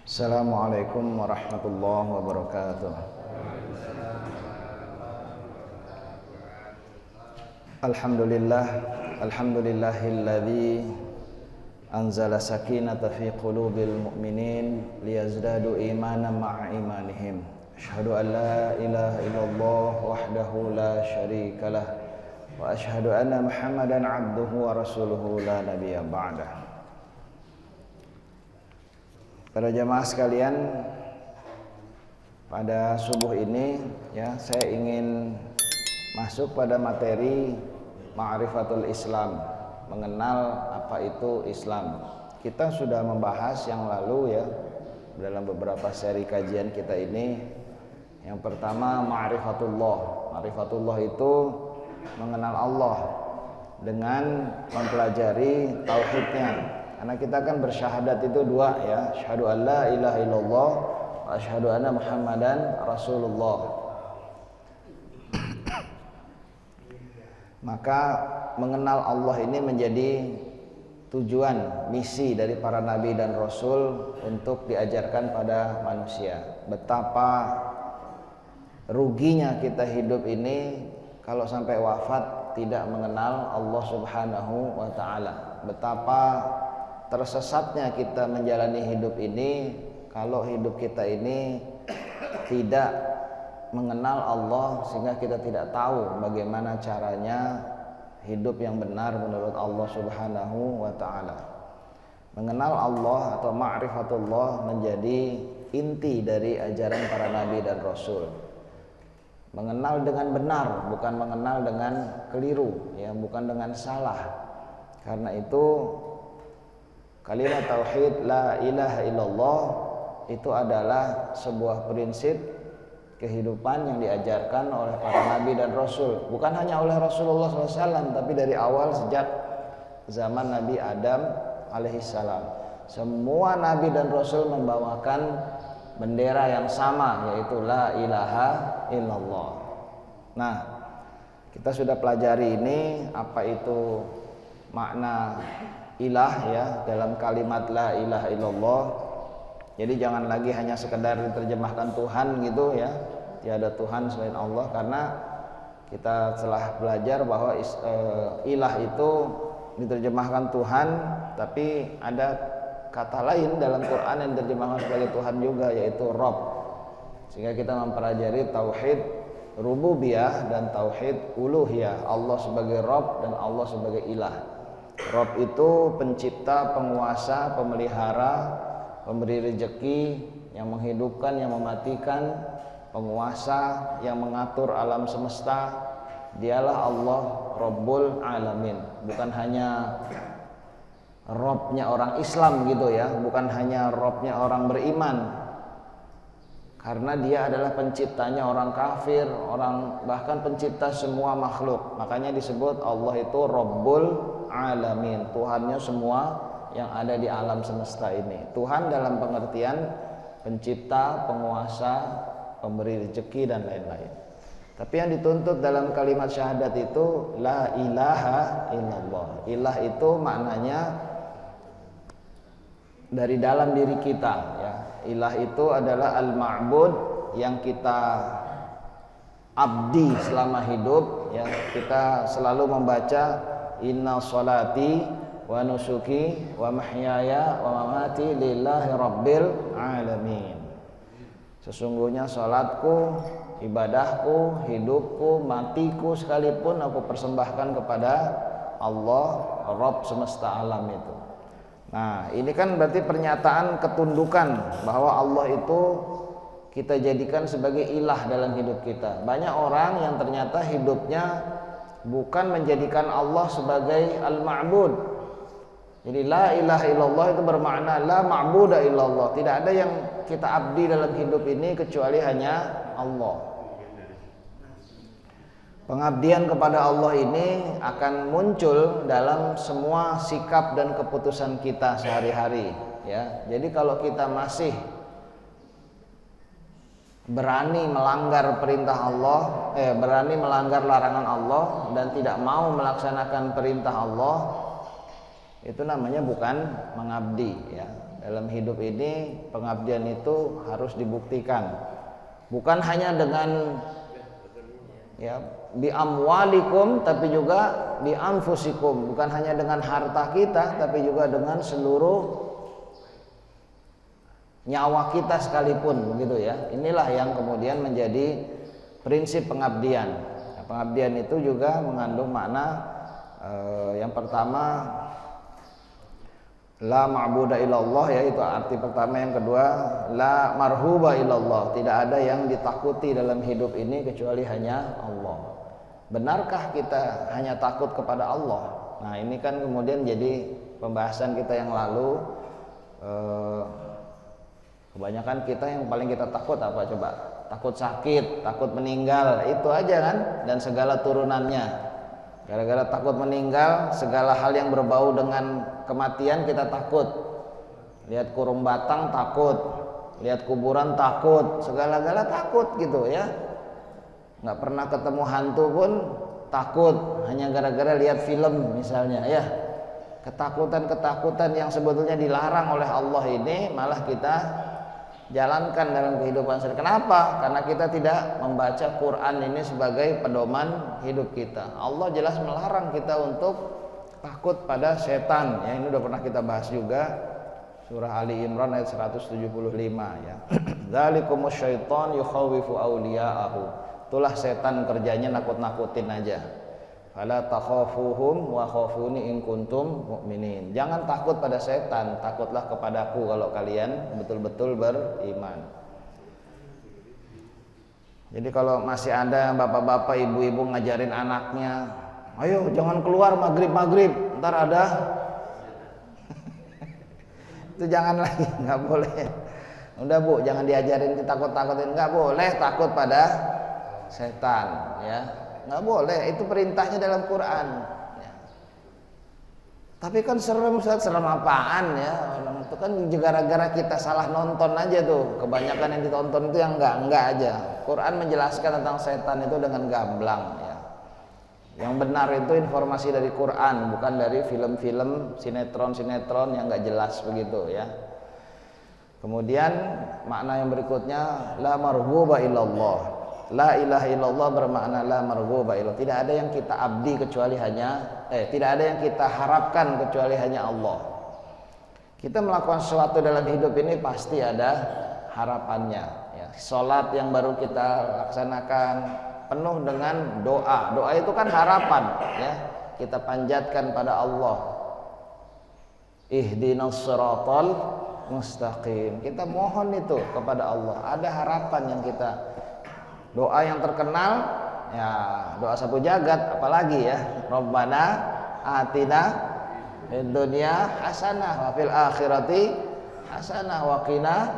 Assalamualaikum warahmatullahi wabarakatuh. Alhamdulillahilladzi anzala sakinata fi qulubil mu'minin liyazdadu imanan ma'a imanihim. Asyhadu an la ilaha illallah wahdahu la syarikalah wa asyhadu anna Muhammadan abduhu wa rasuluhu la nabiyya ba'dah. Para jamaah sekalian, pada subuh ini ya saya ingin masuk pada materi Ma'rifatul Islam, mengenal apa itu Islam. Kita sudah membahas yang lalu ya dalam beberapa seri kajian kita ini. Yang pertama Ma'rifatullah. Ma'rifatullah itu mengenal Allah dengan mempelajari tauhidnya. Karena kita kan bersyahadat itu dua ya, asyhadu an la ilaha illallah wa asyhadu anna Muhammadan Rasulullah. Maka mengenal Allah ini menjadi tujuan, misi dari para nabi dan rasul untuk diajarkan pada manusia. Betapa ruginya kita hidup ini kalau sampai wafat tidak mengenal Allah Subhanahu wa taala. Betapa tersesatnya kita menjalani hidup ini kalau hidup kita ini tidak mengenal Allah, sehingga kita tidak tahu bagaimana caranya hidup yang benar menurut Allah Subhanahu wa taala. Mengenal Allah atau ma'rifatullah menjadi inti dari ajaran para nabi dan rasul. Mengenal dengan benar, bukan mengenal dengan keliru ya, bukan dengan salah. Karena itu kalimat tauhid la ilaha illallah itu adalah sebuah prinsip kehidupan yang diajarkan oleh para nabi dan rasul. Bukan hanya oleh Rasulullah SAW, tapi dari awal sejak zaman Nabi Adam alaihissalam. Semua nabi dan rasul membawakan bendera yang sama, yaitu la ilaha illallah. Nah, kita sudah pelajari ini apa itu makna ilah ya dalam kalimat la ilaha illallah. Jadi jangan lagi hanya sekedar diterjemahkan Tuhan gitu ya, tiada Tuhan selain Allah, karena kita telah belajar bahwa ilah itu diterjemahkan Tuhan, tapi ada kata lain dalam Quran yang diterjemahkan sebagai Tuhan juga, yaitu Rabb. Sehingga kita mempelajari tauhid rububiyah dan tauhid uluhiyah, Allah sebagai Rabb dan Allah sebagai ilah. Rabb itu pencipta, penguasa, pemelihara, pemberi rezeki, yang menghidupkan, yang mematikan, penguasa yang mengatur alam semesta. Dialah Allah Rabbul Alamin. Bukan hanya Rabbnya orang Islam gitu ya, bukan hanya Rabbnya orang beriman, karena dia adalah penciptanya orang kafir, orang bahkan pencipta semua makhluk. Makanya disebut Allah itu Rabbul Alamin, Tuhannya semua yang ada di alam semesta ini. Tuhan dalam pengertian pencipta, penguasa, pemberi rezeki dan lain-lain. Tapi yang dituntut dalam kalimat syahadat itu la ilaha illallah. Ilah itu maknanya dari dalam diri kita ya. Ilah itu adalah al-ma'bud yang kita abdi selama hidup ya. Kita selalu membaca inna sholati wa nusuki wa mahyaya wa mamati lillahi rabbil alamin. Sesungguhnya salatku, ibadahku, hidupku, matiku sekalipun aku persembahkan kepada Allah, Rabb semesta alam itu. Nah, ini kan berarti pernyataan ketundukan bahwa Allah itu kita jadikan sebagai ilah dalam hidup kita. Banyak orang yang ternyata hidupnya bukan menjadikan Allah sebagai al-ma'bud. Jadi la ilaha illallah itu bermakna la ma'buda illallah. Tidak ada yang kita abdi dalam hidup ini kecuali hanya Allah. Pengabdian kepada Allah ini akan muncul dalam semua sikap dan keputusan kita sehari-hari ya. Jadi kalau kita masih berani melanggar perintah Allah, berani melanggar larangan Allah dan tidak mau melaksanakan perintah Allah, itu namanya bukan mengabdi ya. dalam hidup ini pengabdian itu harus dibuktikan. Bukan hanya dengan ya bi amwalikum, tapi juga bi anfusikum. Bukan hanya dengan harta kita, tapi juga dengan seluruh nyawa kita sekalipun, begitu ya. Inilah yang kemudian menjadi prinsip pengabdian. Nah, pengabdian itu juga mengandung makna yang pertama la ma'buda illallah, yaitu arti pertama. Yang kedua la marhuba illallah, tidak ada yang ditakuti dalam hidup ini kecuali hanya Allah. Benarkah kita hanya takut kepada Allah? Nah, ini kan kemudian jadi pembahasan kita yang lalu. Kebanyakan kita yang paling kita takut apa coba? Takut sakit, takut meninggal, itu aja kan, dan segala turunannya. Gara-gara takut meninggal, segala hal yang berbau dengan kematian kita takut. Lihat kurung batang takut, lihat kuburan takut, segala-gala takut gitu ya. Nggak pernah ketemu hantu pun takut, hanya gara-gara lihat film misalnya ya. Ketakutan-ketakutan yang sebetulnya dilarang oleh Allah ini malah kita jalankan dalam kehidupan sehari. Kenapa? Karena kita tidak membaca Quran ini sebagai pedoman hidup kita. Allah jelas melarang kita untuk takut pada setan. Ya, ini udah pernah kita bahas juga, surah Ali Imran ayat 175 ya. Dzalikumus syaiton yukhawifu awliya'ahu. Itulah setan kerjanya nakut-nakutin aja. Fala takhafuhum wa khafuni in kuntum mu'minin. Jangan takut pada setan, takutlah kepadaku kalau kalian betul-betul beriman. Jadi kalau masih ada bapak-bapak, ibu-ibu ngajarin anaknya, ayo jangan keluar maghrib, ntar ada itu jangan lagi, nggak boleh. Udah Bu, jangan diajarin takut-takutin, nggak boleh takut pada setan ya. Nggak boleh, itu perintahnya dalam Quran ya. Tapi kan serem Ustaz, serem apaan ya? Itu kan gara-gara kita salah nonton aja tuh. Kebanyakan yang ditonton itu yang enggak aja. Quran menjelaskan tentang setan itu dengan gamblang ya. Yang benar itu informasi dari Quran, bukan dari film-film, sinetron-sinetron yang enggak jelas begitu ya. Kemudian makna yang berikutnya la marghuba illallah. La ilaha illallah bermakna la marghuba illallah. Tidak ada yang kita abdi kecuali hanya tidak ada yang kita harapkan kecuali hanya Allah. Kita melakukan sesuatu dalam hidup ini pasti ada harapannya ya. Salat yang baru kita laksanakan penuh dengan doa. Doa itu kan harapan ya. Kita panjatkan pada Allah. Ihdinas siratal mustaqim. Kita mohon itu kepada Allah. Ada harapan yang kita. Doa yang terkenal ya, doa sapu jagat apalagi ya. Rabbana atina fid dunya hasanah wa fil akhirati hasanah wa qina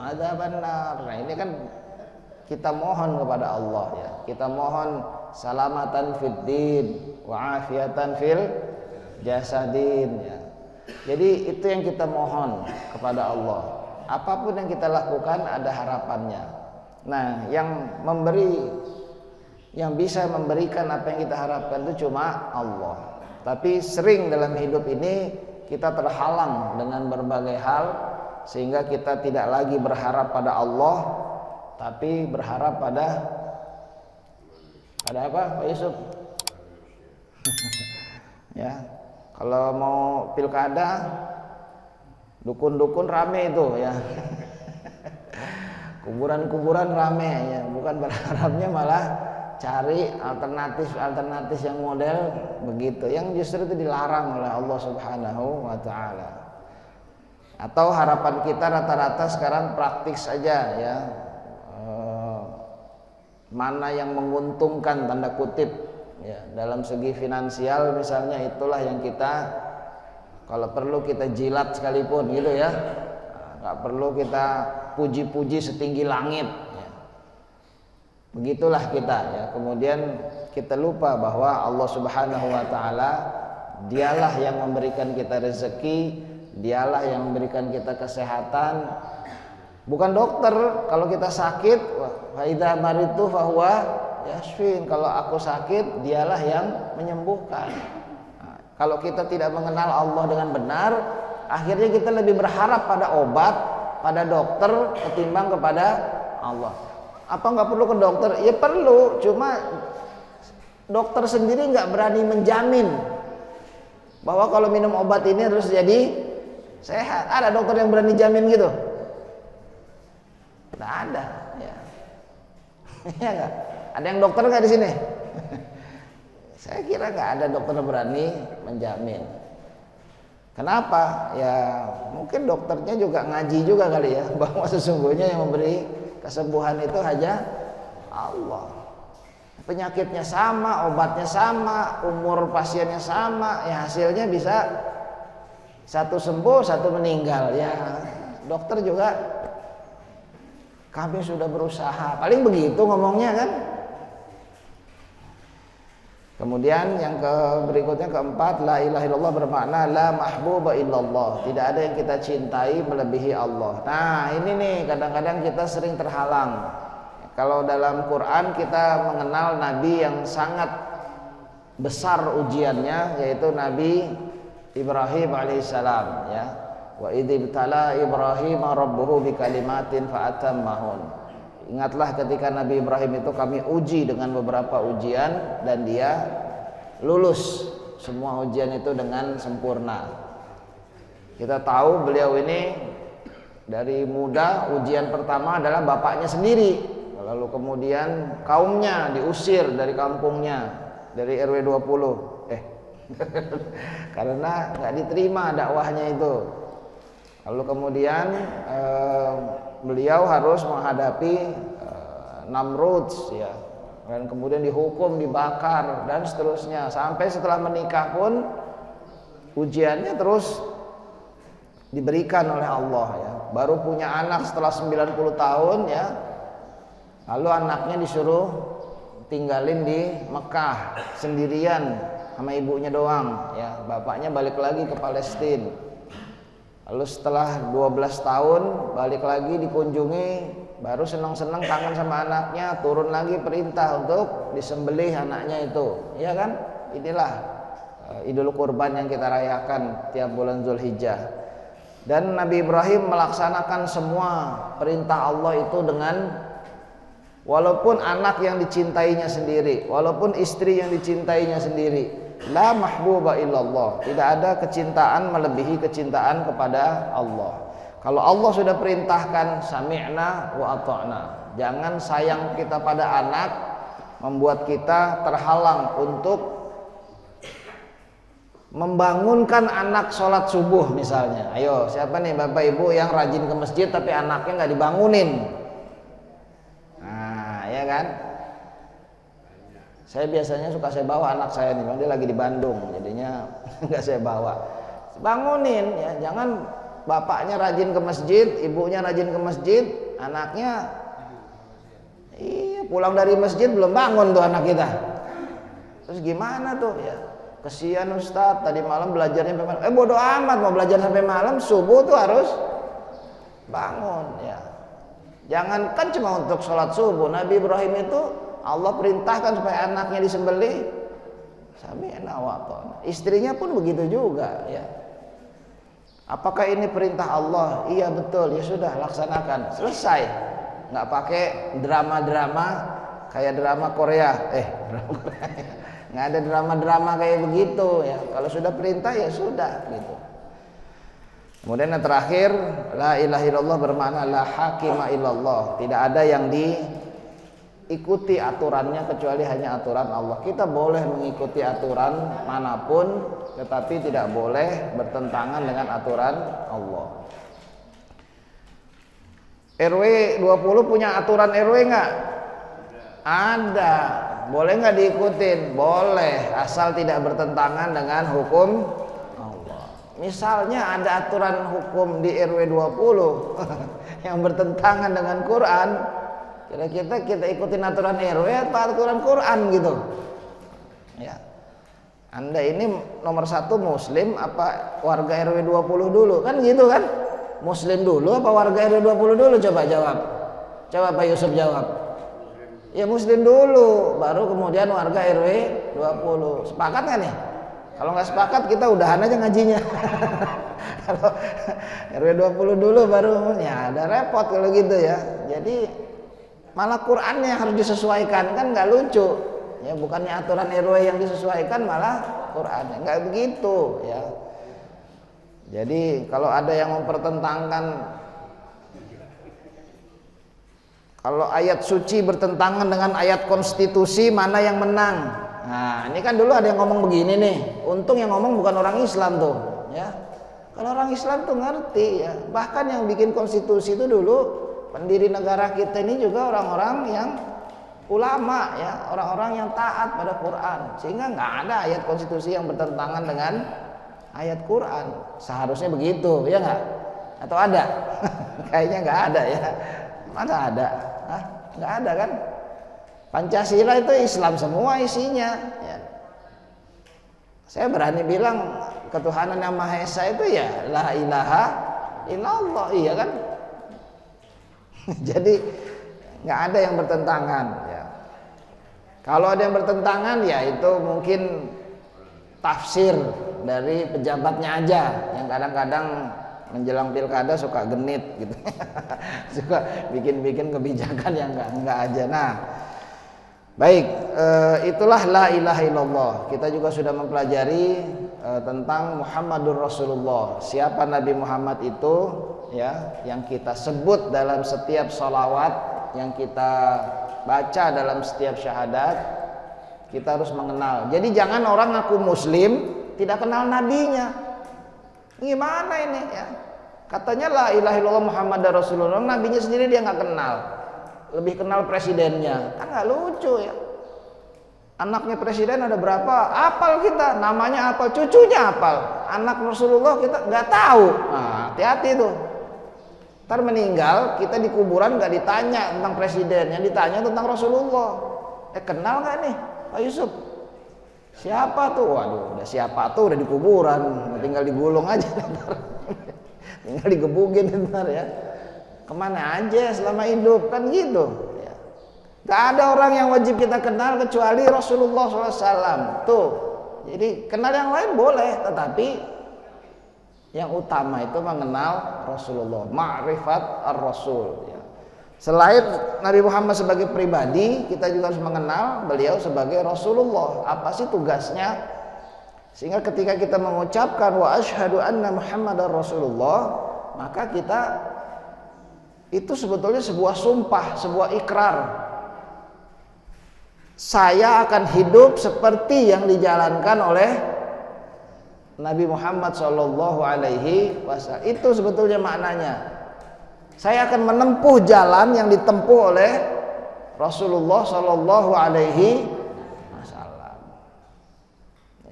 adzabannar. Nah, ini kan kita mohon kepada Allah ya. Kita mohon salamatan fid din wa afiatan fil jasadin ya. Jadi itu yang kita mohon kepada Allah. Apapun yang kita lakukan ada harapannya. Nah, yang bisa memberikan apa yang kita harapkan itu cuma Allah. Tapi sering dalam hidup ini kita terhalang dengan berbagai hal sehingga kita tidak lagi berharap pada Allah, tapi berharap pada apa, Pak Yusuf? Ya, kalau mau pilkada, dukun-dukun rame itu ya. Kuburan-kuburan rame ya, bukan berharapnya malah cari alternatif yang model begitu, yang justru itu dilarang oleh Allah Subhanahu wa taala. Atau harapan kita rata-rata sekarang praktis saja ya. Mana yang menguntungkan tanda kutip ya, dalam segi finansial misalnya, itulah yang kita kalau perlu kita jilat sekalipun gitu ya. Nggak perlu kita puji-puji setinggi langit ya. Begitulah kita ya. Kemudian kita lupa bahwa Allah Subhanahu wa taala dialah yang memberikan kita rezeki, dialah yang memberikan kita kesehatan. Bukan dokter. Kalau kita sakit, fa idza maritu fa huwa yashfin. Kalau aku sakit, dialah yang menyembuhkan. Nah, kalau kita tidak mengenal Allah dengan benar, akhirnya kita lebih berharap pada obat, pada dokter ketimbang kepada Allah. Apa nggak perlu ke dokter? Ya perlu, cuma dokter sendiri nggak berani menjamin bahwa kalau minum obat ini harus jadi sehat. Ada dokter yang berani jamin gitu? Nggak ada, ya. Ya nggak? Ada yang dokter nggak di sini? Saya kira nggak ada dokter yang berani menjamin. Kenapa? Ya mungkin dokternya juga ngaji juga kali ya, bahwa sesungguhnya yang memberi kesembuhan itu hanya Allah. Penyakitnya sama, obatnya sama, umur pasiennya sama, ya hasilnya bisa satu sembuh, satu meninggal. Ya dokter juga, kami sudah berusaha, paling begitu ngomongnya kan. Kemudian yang berikutnya keempat, la ilaha illallah bermakna la mahbuba illallah, tidak ada yang kita cintai melebihi Allah. Nah ini nih kadang-kadang kita sering terhalang. Kalau dalam Quran kita mengenal Nabi yang sangat besar ujiannya, yaitu Nabi Ibrahim alaihissalam, ya. Wa idzibtala Ibrahim rabbuhu bikalimatin fa'atammahun. Ingatlah ketika Nabi Ibrahim itu kami uji dengan beberapa ujian dan dia lulus semua ujian itu dengan sempurna. Kita tahu beliau ini dari muda ujian pertama adalah bapaknya sendiri, lalu kemudian kaumnya diusir dari kampungnya, dari RW 20 karena nggak diterima dakwahnya itu. Lalu kemudian beliau harus menghadapi Namrud, ya, dan kemudian dihukum, dibakar dan seterusnya. Sampai setelah menikah pun ujiannya terus diberikan oleh Allah, ya. Baru punya anak setelah 90 tahun, ya. Lalu anaknya disuruh tinggalin di Mekah sendirian sama ibunya doang, ya. Bapaknya balik lagi ke Palestina. Lalu setelah 12 tahun balik lagi dikunjungi, baru senang-senang kangen sama anaknya, turun lagi perintah untuk disembelih anaknya itu, ya kan? Inilah Idul Kurban yang kita rayakan tiap bulan Zulhijjah. Dan Nabi Ibrahim melaksanakan semua perintah Allah itu dengan, walaupun anak yang dicintainya sendiri, walaupun istri yang dicintainya sendiri, la mahbuba illallah, tidak ada kecintaan melebihi kecintaan kepada Allah. Kalau Allah sudah perintahkan sami'na wa ata'na, jangan sayang kita pada anak membuat kita terhalang untuk membangunkan anak sholat subuh misalnya. Ayo, siapa nih bapak ibu yang rajin ke masjid tapi anaknya nggak dibangunin? Nah, ya kan? Saya biasanya suka saya bawa anak saya nih, dia lagi di Bandung, jadinya nggak saya bawa. Bangunin, ya, jangan bapaknya rajin ke masjid, ibunya rajin ke masjid, anaknya pulang dari masjid belum bangun tuh anak kita. Terus gimana tuh? Ya, kesian Ustadz, tadi malam belajarnya sampai malam. Bodoh amat mau belajar sampai malam, subuh tuh harus bangun, ya. Jangankan cuma untuk sholat subuh, Nabi Ibrahim itu Allah perintahkan supaya anaknya disembelih, sami'na wa ata'na. Istrinya pun begitu juga, ya. Apakah ini perintah Allah? Iya betul, ya sudah laksanakan, selesai. Nggak pakai drama-drama kayak drama Korea, nggak ada drama-drama kayak begitu, ya. Kalau sudah perintah ya sudah, gitu. Kemudian yang terakhir, la ilaha illallah bermakna la hakima illallah, tidak ada yang ikuti aturannya kecuali hanya aturan Allah. Kita boleh mengikuti aturan manapun, tetapi tidak boleh bertentangan dengan aturan Allah. RW 20 punya aturan RW nggak? Ada. Boleh nggak diikutin? Boleh, asal tidak bertentangan dengan hukum Allah. Misalnya ada aturan hukum di RW 20 yang bertentangan dengan Quran, kira-kira kita ikutin aturan RW atau aturan Quran gitu, ya. Anda ini nomor 1 muslim apa warga RW 20 dulu, kan gitu kan? Muslim dulu apa warga RW 20 dulu? Coba jawab. Coba Pak Yusuf jawab. Ya muslim dulu, baru kemudian warga RW 20. Sepakat kan ya? Kalau nggak sepakat kita udahan aja ngajinya. Kalau RW 20 dulu baru ya ada repot kalau gitu ya. Jadi malah Qur'annya yang harus disesuaikan, kan nggak lucu. Ya bukannya aturan RW yang disesuaikan, malah Qur'annya nggak begitu ya. Jadi kalau ada yang mempertentangkan, kalau ayat suci bertentangan dengan ayat konstitusi, mana yang menang? Nah, ini kan dulu ada yang ngomong begini nih. Untung yang ngomong bukan orang Islam tuh, ya. Kalau orang Islam tuh ngerti ya. Bahkan yang bikin konstitusi itu dulu pendiri negara kita ini juga orang-orang yang ulama ya, orang-orang yang taat pada Quran. Sehingga nggak ada ayat konstitusi yang bertentangan dengan ayat Quran. Seharusnya begitu, ya nggak? Atau ada? Kayaknya nggak ada ya. Mana ada? Hah? Nggak ada kan? Pancasila itu Islam semua isinya ya. Saya berani bilang ketuhanan yang Maha Esa itu ya la ilaha illallah, iya kan? Jadi nggak ada yang bertentangan ya. Kalau ada yang bertentangan ya itu mungkin tafsir dari pejabatnya aja yang kadang-kadang menjelang pilkada suka genit gitu. Suka bikin-bikin kebijakan yang enggak aja. Nah, baik, itulah la ilaha illallah. Kita juga sudah mempelajari tentang Muhammadur Rasulullah. Siapa Nabi Muhammad itu ya, yang kita sebut dalam setiap sholawat, yang kita baca dalam setiap syahadat, kita harus mengenal. Jadi jangan orang ngaku muslim tidak kenal nabinya. Gimana ini ya? Katanya la ilaha illallah Muhammadar Rasulullah, nabinya sendiri dia nggak kenal. Lebih kenal presidennya. Kan nggak lucu ya. Anaknya presiden ada berapa? Apal kita, namanya apal, cucunya apal. Anak Rasulullah kita nggak tahu. Nah, hati-hati tuh. Ntar meninggal, kita di kuburan nggak ditanya tentang presiden, yang ditanya tentang Rasulullah. Kenal nggak nih Pak Yusuf? Siapa tuh? Waduh, udah siapa tuh, udah di kuburan, tinggal digulung aja ntar. Tinggal digebugin ntar ya. Kemana aja selama hidup, kan gitu ya. Gak ada orang yang wajib kita kenal kecuali Rasulullah SAW tuh. Jadi kenal yang lain boleh, tetapi yang utama itu mengenal Rasulullah, ma'rifat ar-Rasul ya. Selain Nabi Muhammad sebagai pribadi, kita juga harus mengenal beliau sebagai Rasulullah. Apa sih tugasnya? Sehingga ketika kita mengucapkan wa asyhadu anna Muhammadar Rasulullah, maka kita itu sebetulnya sebuah sumpah, sebuah ikrar. Saya akan hidup seperti yang dijalankan oleh Nabi Muhammad SAW. Itu sebetulnya maknanya. Saya akan menempuh jalan yang ditempuh oleh Rasulullah SAW.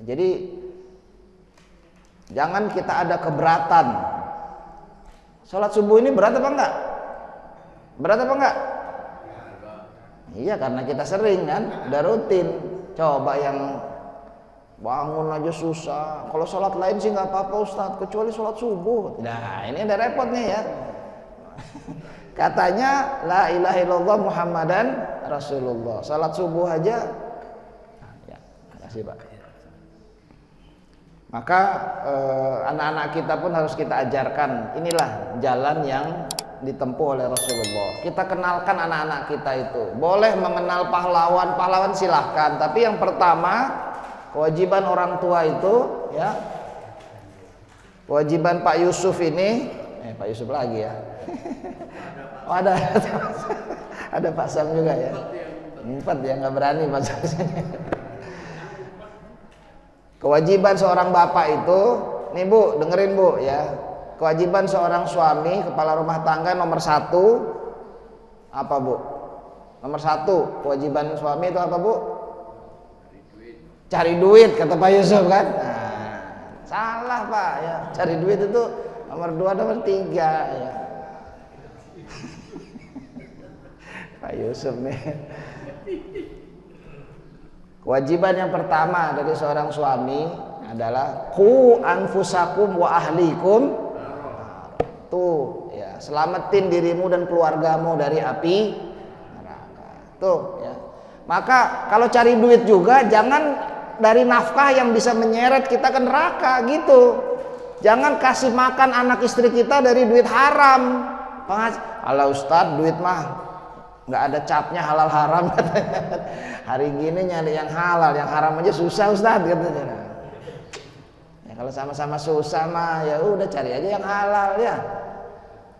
Jadi jangan kita ada keberatan. Sholat subuh ini berat apa enggak? Berat apa enggak? Iya, karena kita sering kan, udah rutin. Coba yang bangun aja susah. Kalau sholat lain sih nggak apa-apa Ustadz, kecuali sholat subuh. Nah, ini ada repotnya ya. Katanya la ilaha illallah Muhammadan Rasulullah. Salat subuh aja. Nah, ya, makasih Pak. Maka anak-anak kita pun harus kita ajarkan. Inilah jalan yang ditempuh oleh Rasulullah. Kita kenalkan anak-anak kita itu. Boleh mengenal pahlawan silahkan. Tapi yang pertama, kewajiban orang tua itu ya. Kewajiban Pak Yusuf ini, Pak Yusuf lagi ya. Oh, ada Pak Sam juga ya. 4 ya, nggak berani Pak Sam. Kewajiban seorang bapak itu, nih Bu, dengerin Bu ya. Kewajiban seorang suami, kepala rumah tangga nomor 1 apa Bu? Nomor 1 kewajiban suami itu apa Bu? Cari duit kata Pak Yusuf kan? Nah, salah Pak ya. Cari duit itu nomor 2, nomor 3 ya. Pak Yusuf nih. Kewajiban yang pertama dari seorang suami adalah qu anfusakum wa ahlikum. Tuh ya, selamatin dirimu dan keluargamu dari api neraka. Tuh ya. Maka kalau cari duit juga jangan dari nafkah yang bisa menyeret kita ke neraka gitu. Jangan kasih makan anak istri kita dari duit haram. Ala Ustadz, duit mah nggak ada capnya halal haram katanya. Hari gini nyari yang halal, yang haram aja susah Ustadz katanya. Ya, kalau sama-sama susah mah ya udah cari aja yang halal ya.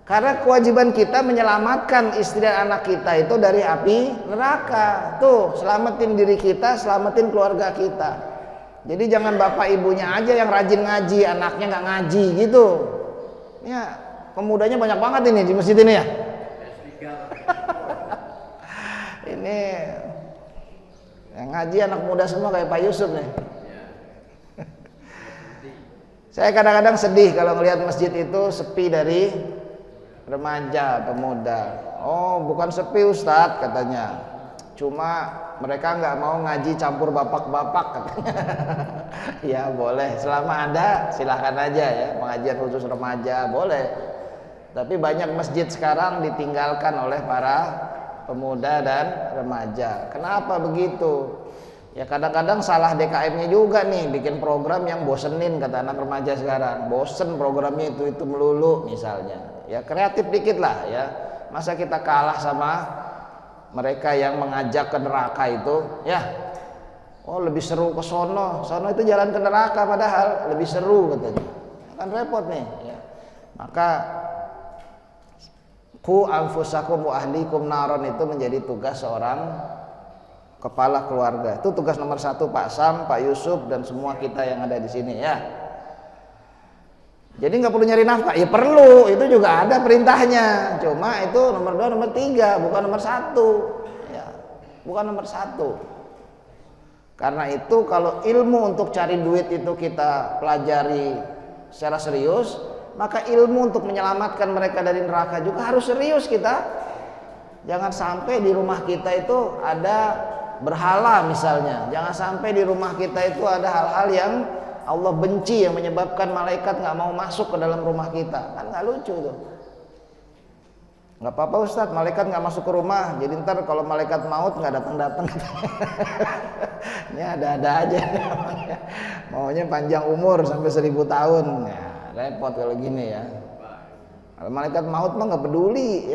Karena kewajiban kita menyelamatkan istri dan anak kita itu dari api neraka. Tuh, selamatin diri kita, selamatin keluarga kita. Jadi jangan bapak ibunya aja yang rajin ngaji, anaknya nggak ngaji gitu. Ya, pemudanya banyak banget ini di masjid ini ya. Ini yang ngaji anak muda semua kayak Pak Yusuf nih. Saya kadang-kadang sedih kalau ngelihat masjid itu sepi dari remaja, pemuda. Oh, bukan sepi Ustadz katanya. Cuma mereka nggak mau ngaji campur bapak-bapak katanya. Ya boleh, selama ada silahkan aja ya, pengajian khusus remaja boleh. Tapi banyak masjid sekarang ditinggalkan oleh para pemuda dan remaja. Kenapa begitu? Ya kadang-kadang salah DKM-nya juga nih, bikin program yang bosenin kata anak remaja sekarang. Bosen programnya itu melulu misalnya. Ya kreatif dikit lah ya. Masa kita kalah sama mereka yang mengajak ke neraka itu ya. Oh lebih seru ke sono itu jalan ke neraka padahal lebih seru katanya. Kan repot nih ya. Maka qu anfusakum wa ahlikum naron itu menjadi tugas seorang kepala keluarga. Itu tugas nomor 1 Pak Sam, Pak Yusuf dan semua kita yang ada di sini ya. Jadi nggak perlu nyari nafkah, ya perlu, itu juga ada perintahnya. Cuma itu nomor 2, nomor 3, bukan nomor 1. Ya, bukan nomor 1. Karena itu kalau ilmu untuk cari duit itu kita pelajari secara serius, maka ilmu untuk menyelamatkan mereka dari neraka juga harus serius kita. Jangan sampai di rumah kita itu ada berhala misalnya. Jangan sampai di rumah kita itu ada hal-hal yang Allah benci yang menyebabkan malaikat nggak mau masuk ke dalam rumah kita. Kan nggak lucu tuh. Nggak apa-apa Ustadz, malaikat nggak masuk ke rumah. Jadi ntar kalau malaikat maut nggak datang-datang. Ini ada-ada aja. Maunya panjang umur sampai 1000 tahun. Ya, repot kalau gini ya. Kalau malaikat maut mah nggak peduli.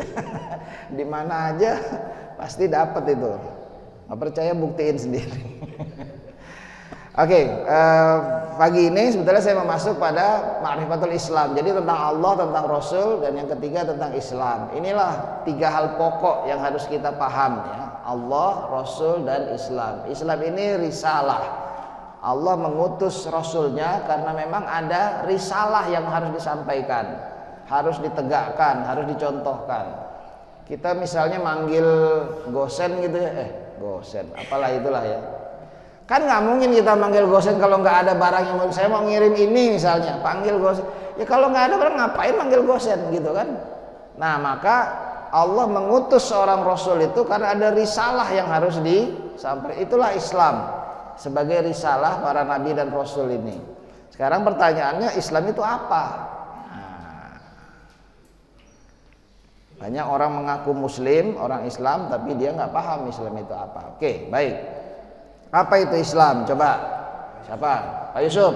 Di mana aja pasti dapat itu. Nggak percaya buktiin sendiri. Oke, pagi ini sebetulnya saya mau masuk pada ma'rifatul Islam. Jadi tentang Allah, tentang Rasul, dan yang ketiga tentang Islam. Inilah 3 hal pokok yang harus kita paham ya. Allah, Rasul, dan Islam. Islam ini risalah. Allah mengutus Rasulnya karena memang ada risalah yang harus disampaikan, harus ditegakkan, harus dicontohkan. Kita misalnya manggil gosen gitu ya, gosen, apalah itulah ya. Kan nggak mungkin kita manggil gosen kalau nggak ada barang yang mau, saya mau ngirim ini misalnya, panggil gosen. Ya kalau nggak ada barang ngapain manggil gosen gitu kan? Nah maka Allah mengutus seorang Rasul itu karena ada risalah yang harus disampaikan. Itulah Islam sebagai risalah para Nabi dan Rasul ini. Sekarang pertanyaannya Islam itu apa? Nah, banyak orang mengaku Muslim, orang Islam, tapi dia nggak paham Islam itu apa. Oke, baik. Apa itu Islam? Coba. Siapa? Pak Yusuf.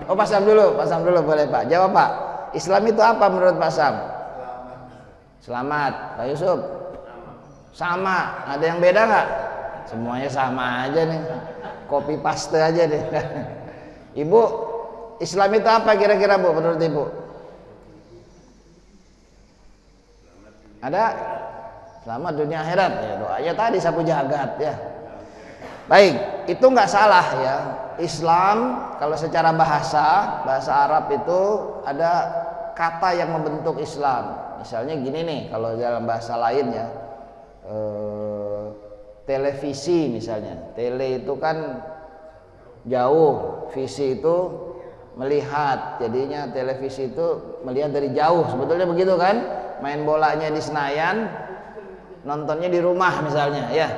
Oh, Pak Sam dulu. Pak Sam dulu boleh Pak. Jawab Pak. Islam itu apa menurut Pak Sam? Selamat. Pak Yusuf. Sama. Ada yang beda nggak? Semuanya sama aja nih. Copy paste aja deh. Ibu, Islam itu apa kira-kira Bu menurut Ibu? Ada? Selamat dunia akhirat. Ya doanya tadi sapu jagat ya. Baik, itu nggak salah ya. Islam kalau secara bahasa Arab itu ada kata yang membentuk Islam. Misalnya gini nih, kalau dalam bahasa lain ya, televisi misalnya. Tele itu kan jauh, visi itu melihat. Jadinya televisi itu melihat dari jauh. Sebetulnya begitu kan? Main bolanya di Senayan, nontonnya di rumah misalnya ya.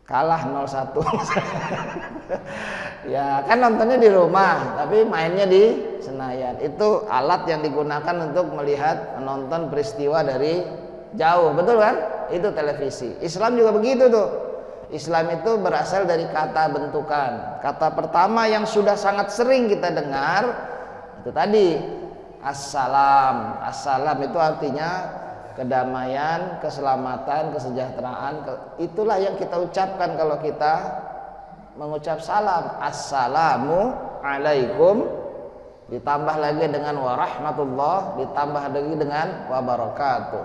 Kalah 0-1. Ya kan nontonnya di rumah tapi mainnya di Senayan. Itu alat yang digunakan untuk melihat, menonton peristiwa dari jauh, betul kan? Itu televisi. Islam juga begitu tuh. Islam itu berasal dari kata bentukan. Kata pertama yang sudah sangat sering kita dengar itu tadi assalam. Assalam itu artinya kedamaian, keselamatan, kesejahteraan. Itulah yang kita ucapkan kalau kita mengucap salam. Assalamu alaikum, ditambah lagi dengan warahmatullah, ditambah lagi dengan wabarakatuh.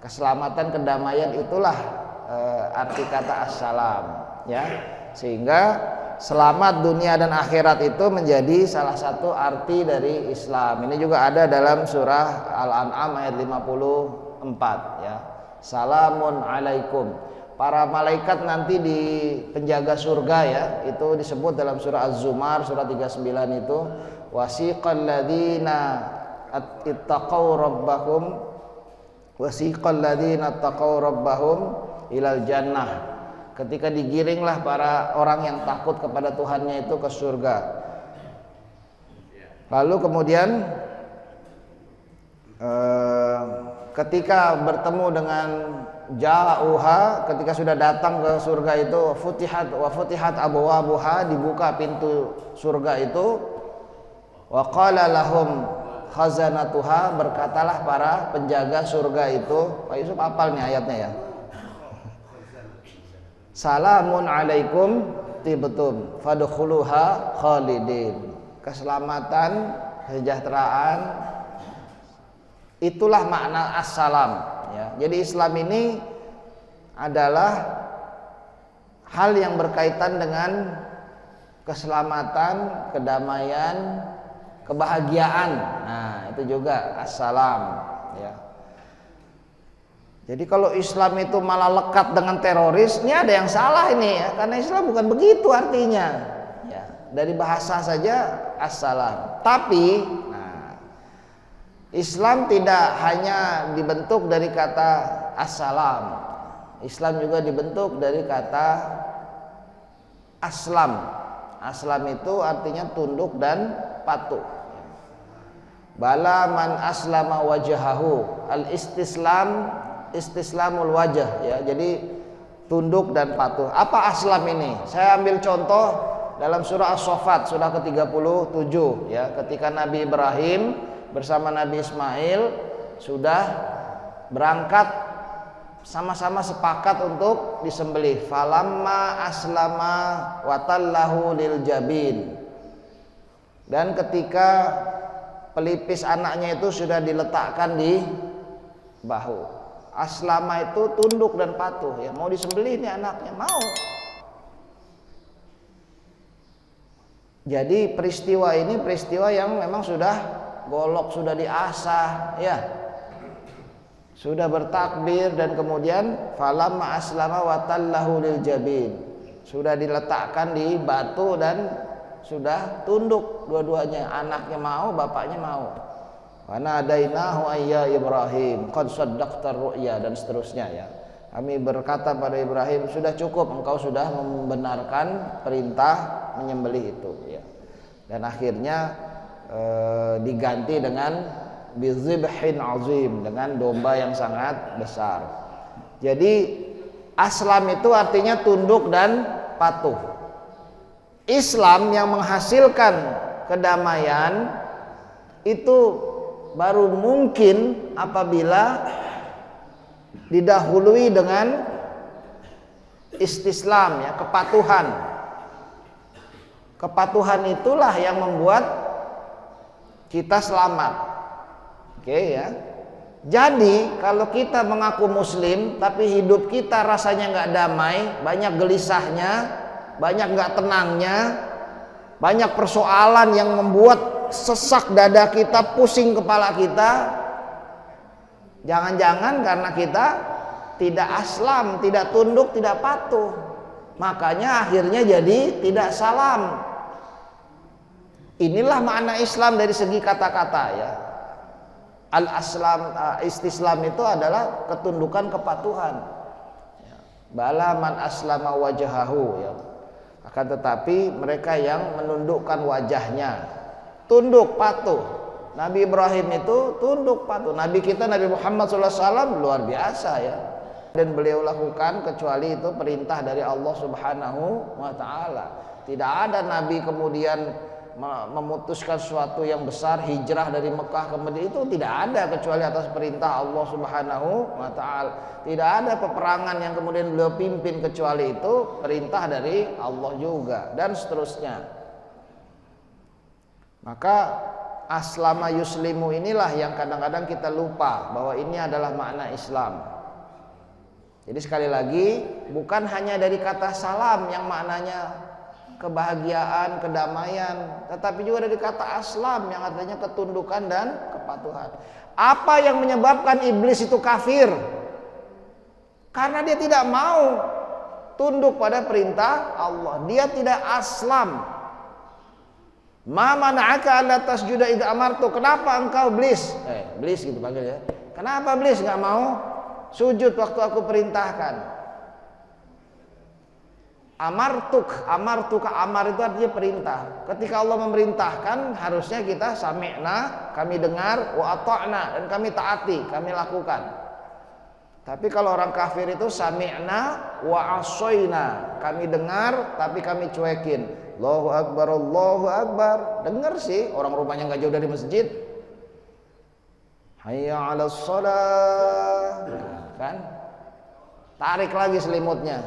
Keselamatan, kedamaian, itulah arti kata assalam, ya. Sehingga selamat dunia dan akhirat itu menjadi salah satu arti dari Islam. Ini juga ada dalam surah Al-An'am ayat 54, ya. Salamun alaikum. Para malaikat nanti di penjaga surga, ya, itu disebut dalam surah Az-Zumar surah 39 itu, wasiqal ladzina ittaqaw rabbahum ilal jannah. Ketika digiringlah para orang yang takut kepada Tuhannya itu ke surga. Lalu kemudian ketika bertemu dengan ja'uha, ketika sudah datang ke surga itu, futihat abwabuha, dibuka pintu surga itu, wa qala lahum khazanatuha, berkatalah para penjaga surga itu. Pak Yusuf hafal nih ayatnya, ya. Salamun alaikum tibtum fadkhuluha khalidin. Keselamatan, kesejahteraan, itulah makna assalam, ya. Jadi Islam ini adalah hal yang berkaitan dengan keselamatan, kedamaian, kebahagiaan. Nah, itu juga assalam, ya. Jadi kalau Islam itu malah lekat dengan teroris, ini ada yang salah ini, ya. Karena Islam bukan begitu artinya, ya. Dari bahasa saja assalam. Tapi Islam tidak hanya dibentuk dari kata assalam. Islam juga dibentuk dari kata aslam. Aslam itu artinya tunduk dan patuh. Bala man aslama wajahahu. Istislamul wajah, ya. Jadi tunduk dan patuh. Apa aslam ini? Saya ambil contoh dalam surah As-Saffat surah ke-37, ya. Ketika Nabi Ibrahim bersama Nabi Ismail sudah berangkat, sama-sama sepakat untuk disembelih. Falamma aslama watallahu lil jabin. Dan ketika pelipis anaknya itu sudah diletakkan di bahu. Aslama itu tunduk dan patuh, ya. Mau disembelih nih anaknya, mau. Jadi peristiwa ini peristiwa yang memang sudah golok, sudah diasah, ya. Sudah bertakbir dan kemudian falamma aslama watallahu lil jabin. Sudah diletakkan di batu dan sudah tunduk dua-duanya. Anaknya mau, bapaknya mau. Wa nadainahu ayya Ibrahim qad saddaqta ru'ya, dan seterusnya, ya. Kami berkata pada Ibrahim, sudah cukup, engkau sudah membenarkan perintah menyembelih itu, ya. Dan akhirnya diganti dengan bizibhin azim, dengan domba yang sangat besar. Jadi aslam itu artinya tunduk dan patuh. Islam yang menghasilkan kedamaian itu baru mungkin apabila didahului dengan istislam, ya, kepatuhan. Kepatuhan itulah yang membuat kita selamat. Oke, ya. Jadi kalau kita mengaku muslim tapi hidup kita rasanya nggak damai, banyak gelisahnya, banyak nggak tenangnya, banyak persoalan yang membuat sesak dada kita, pusing kepala kita, jangan-jangan karena kita tidak aslam, tidak tunduk, tidak patuh. Makanya akhirnya jadi tidak salam. Inilah makna Islam dari segi kata-kata, ya. Al-aslam, istislam itu adalah ketundukan, kepatuhan. Bala man aslama wajahahu, ya. Akan tetapi mereka yang menundukkan wajahnya, tunduk patuh. Nabi Ibrahim itu tunduk patuh. Nabi kita Nabi Muhammad SAW luar biasa, ya. dan beliau lakukan kecuali itu perintah dari Allah Subhanahu wa taala. Tidak ada nabi kemudian memutuskan sesuatu yang besar, hijrah dari Mekah ke Madinah, itu tidak ada kecuali atas perintah Allah Subhanahu wa taala. Tidak ada peperangan yang kemudian beliau pimpin kecuali itu perintah dari Allah juga, dan seterusnya. Maka aslama yuslimu inilah yang kadang-kadang kita lupa bahwa ini adalah makna Islam. Jadi sekali lagi, bukan hanya dari kata salam yang maknanya kebahagiaan, kedamaian, tetapi juga dari kata aslam yang artinya ketundukan dan kepatuhan. Apa yang menyebabkan iblis itu kafir? Karena dia tidak mau tunduk pada perintah Allah. Dia tidak aslam. Ma mana'aka alla tasjuda idza amartu? Kenapa engkau iblis? Iblis gitu panggil ya. Kenapa iblis enggak mau sujud waktu aku perintahkan? Amartuka, amar itu artinya perintah. Ketika Allah memerintahkan, harusnya kita sami'na, kami dengar, wa ata'na, dan kami taati, kami lakukan. Tapi kalau orang kafir itu sami'na wa asoyna, kami dengar tapi kami cuekin. Allahu akbar, Allahu akbar. Dengar sih, orang rumahnya nggak jauh dari masjid. Hayya 'alas shalah. Kan? Tarik lagi selimutnya.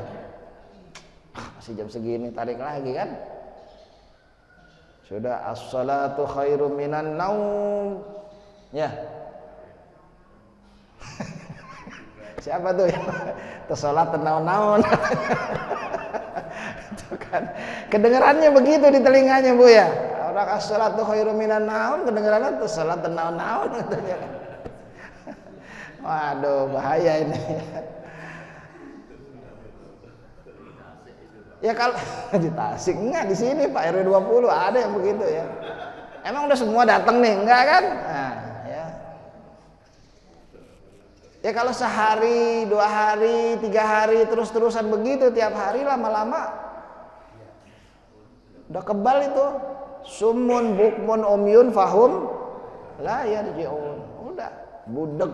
Masih jam segini, tarik lagi kan? Sudah, as-salatu khairum minan naum. Ya. Siapa tuh yang tersolat naon-naon? Itu kan kedengarannya begitu di telinganya, Bu ya. Orang as-salatu khairum minan naum, kedengarannya tersolat naon-naon katanya. Waduh, bahaya ini. Ya kalau di Tasik enggak, di sini Pak RW 20 ada yang begitu ya. Emang udah semua datang nih, enggak kan? Nah, ya. Ya kalau sehari, 2 hari, 3 hari terus-terusan begitu tiap hari, lama-lama udah kebal itu. Summun bukmun umyun fahum la yarji'un. Udah budek,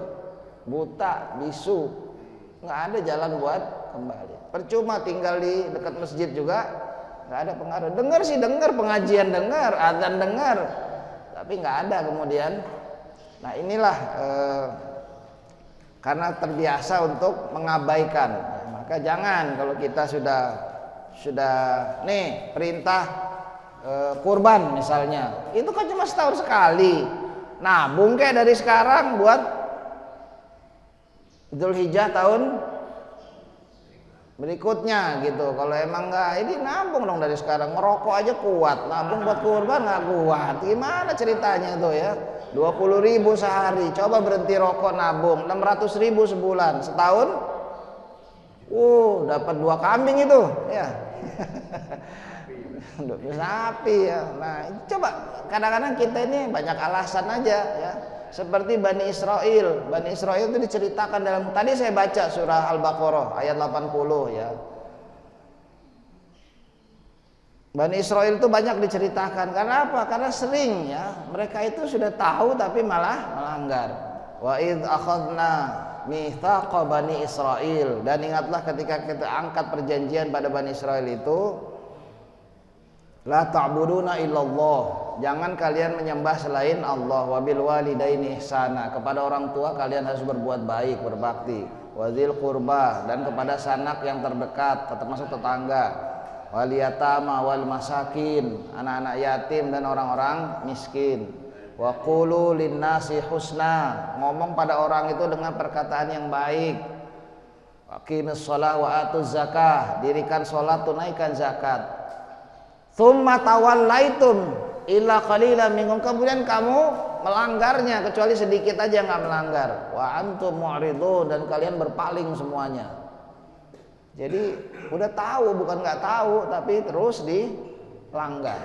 buta, bisu. Enggak ada jalan buat kembali. Percuma tinggal di dekat masjid juga nggak ada pengaruh. Dengar sih dengar, pengajian dengar, azan dengar, tapi nggak ada kemudian. Nah inilah karena terbiasa untuk mengabaikan. Maka jangan, kalau kita sudah nih perintah kurban misalnya, itu kan cuma setahun sekali. Nabung kayak dari sekarang buat Dzulhijjah tahun berikutnya gitu. Kalau emang enggak, ini nabung dong dari sekarang. Ngerokok aja kuat, nabung buat kurban nggak kuat. Gimana ceritanya tuh ya? 20.000 sehari, coba berhenti rokok nabung 600.000 sebulan, setahun dapat 2 kambing itu ya. 2 sapi ya. Nah coba, kadang-kadang kita ini banyak alasan aja ya. Seperti Bani Israel. Bani Israel itu diceritakan dalam, tadi saya baca surah Al-Baqarah ayat 80 ya. Bani Israel itu banyak diceritakan. Karena apa? Karena sering ya, mereka itu sudah tahu tapi malah melanggar. Wa idz akhadna mitsaqa Bani Israel. Dan ingatlah ketika kita angkat perjanjian pada Bani Israel itu, la ta'buduna illallah. Jangan kalian menyembah selain Allah. Wabil walidaini ihsana. Kepada orang tua kalian harus berbuat baik, berbakti. Wadzil qurba, dan kepada sanak yang terdekat, termasuk tetangga. Wal yatama wal masakin, anak-anak yatim dan orang-orang miskin. Wa qulu linnasi husna. Ngomong pada orang itu dengan perkataan yang baik. Aqimis shalah wa atuz zakah. Dirikan salat, tunaikan zakat. Tsumma tawallaitum illa qalilan minkum, kemudian kamu melanggarnya kecuali sedikit aja nggak melanggar. Wa antum mu'ridun, dan kalian berpaling semuanya. Jadi udah tahu, bukan nggak tahu, tapi terus dilanggar.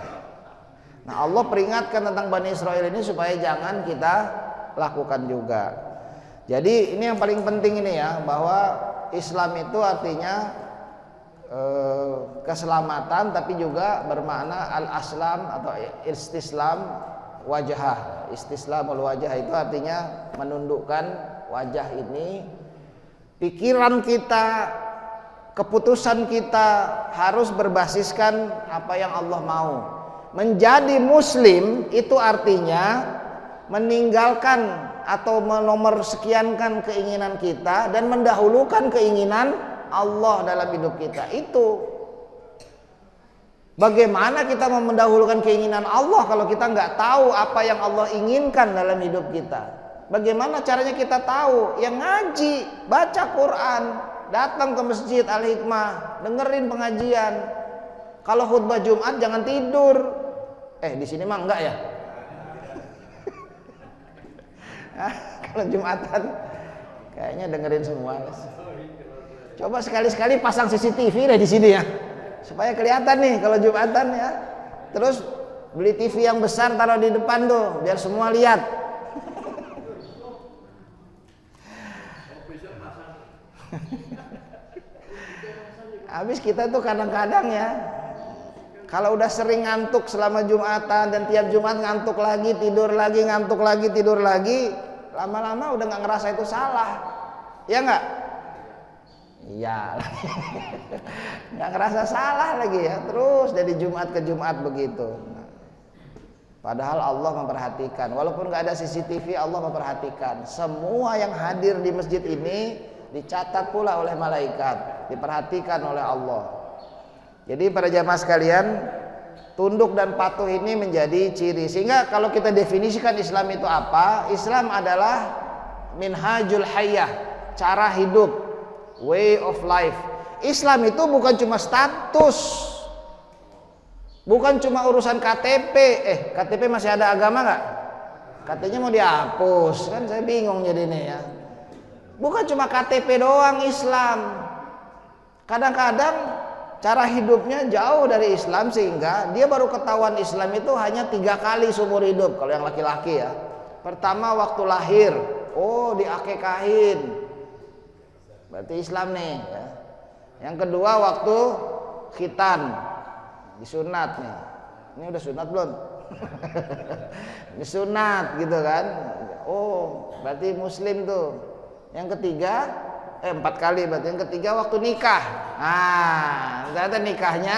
Nah Allah peringatkan tentang Bani Israel ini supaya jangan kita lakukan juga. Jadi ini yang paling penting ini ya, bahwa Islam itu artinya keselamatan, tapi juga bermakna al-aslam atau istislam wajah. Istislamul wajah itu artinya menundukkan wajah ini pikiran kita, keputusan kita harus berbasiskan apa yang Allah mau. Menjadi muslim itu artinya meninggalkan atau menomorsekiankan keinginan kita dan mendahulukan keinginan Allah dalam hidup kita. Itu bagaimana kita mau mendahulukan keinginan Allah kalau kita nggak tahu apa yang Allah inginkan dalam hidup kita? Bagaimana caranya kita tahu? Yang ngaji, baca Quran, datang ke masjid Al-Hikmah, dengerin pengajian. Kalau khutbah Jumat jangan tidur. Di sini mah enggak ya? Kalau Jumatan kayaknya dengerin semua. Coba sekali-sekali pasang CCTV deh di sini ya, supaya kelihatan nih kalau Jumatan ya. Terus beli TV yang besar taruh di depan tuh, biar semua lihat. Habis kita tuh kadang-kadang ya, kalau udah sering ngantuk selama Jumatan dan tiap Jumat ngantuk lagi, tidur lagi, ngantuk lagi, tidur lagi, lama-lama udah nggak ngerasa itu salah, ya nggak? Iya, nggak ngerasa salah lagi ya, terus dari Jumat ke Jumat begitu. Padahal Allah memperhatikan, walaupun nggak ada CCTV, Allah memperhatikan. Semua yang hadir di masjid ini dicatat pula oleh malaikat, diperhatikan oleh Allah. Jadi para jamaah sekalian, tunduk dan patuh ini menjadi ciri. Sehingga kalau kita definisikan Islam itu apa? Islam adalah minhajul hayyah, cara hidup, way of life. Islam itu bukan cuma status, bukan cuma urusan KTP. KTP masih ada agama nggak? Katanya mau dihapus, kan saya bingung jadinya ya. Bukan cuma KTP doang Islam. Kadang-kadang cara hidupnya jauh dari Islam, sehingga dia baru ketahuan Islam itu hanya 3 kali seumur hidup kalau yang laki-laki ya. Pertama waktu lahir, diakekahin, berarti Islam nih ya. Yang kedua waktu khitan, disunat nih. Ini udah sunat belum? Disunat gitu kan. Berarti muslim tuh. Yang ketiga 4 kali berarti. Yang ketiga waktu nikah. Ternyata nikahnya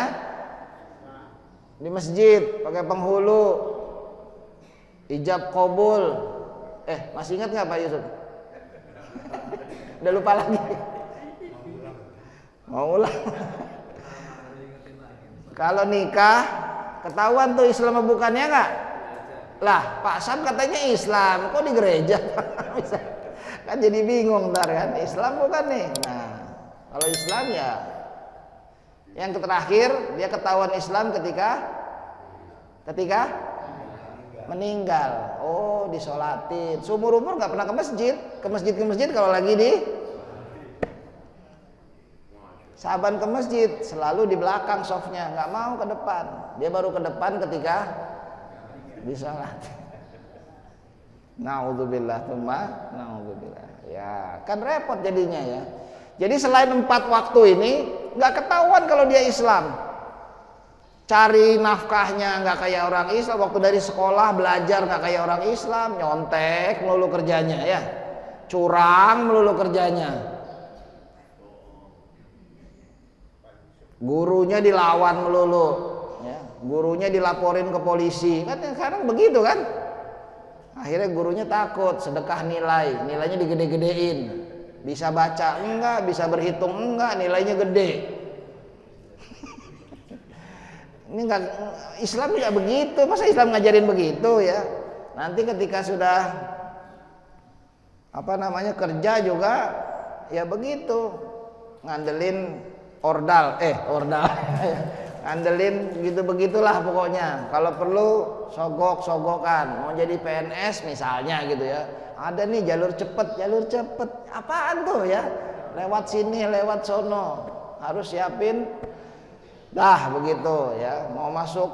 di masjid pakai penghulu, ijab kabul. Masih ingat nggak Pak Yusuf? Udah lupa lagi. Mau ulang. Kalau nikah ketahuan tuh Islam bukannya nggak? Lah Pak Sam katanya Islam, kok di gereja? Kan jadi bingung ntar kan, Islam bukan nih. Nah kalau Islam ya yang terakhir, dia ketahuan Islam ketika meninggal. Disolatin. Seumur umur nggak pernah ke masjid kalau lagi di saban ke masjid, selalu di belakang softnya, nggak mau ke depan. Dia baru ke depan ketika disolatin. Na'udzubillah, na'udzubillah. Ya, kan repot jadinya ya. Jadi selain 4 waktu ini nggak ketahuan kalau dia Islam. Cari nafkahnya nggak kayak orang Islam. Waktu dari sekolah belajar nggak kayak orang Islam, nyontek melulu kerjanya ya, curang melulu kerjanya. Gurunya dilawan melulu, ya. Gurunya dilaporin ke polisi. Kan sekarang begitu kan? Akhirnya gurunya takut, sedekah nilainya digede-gedein. Bisa baca enggak, bisa berhitung enggak, nilainya gede. Ini enggak, Islam enggak begitu. Masa Islam ngajarin begitu ya? Nanti ketika sudah kerja juga ya begitu. Ngandelin ordal. Ngandelin gitu-begitulah pokoknya. Kalau perlu sogok-sogokan. Mau jadi PNS misalnya gitu ya. Ada nih jalur cepet. Apaan tuh ya? Lewat sini, lewat sono. Harus siapin. Begitu ya. Mau masuk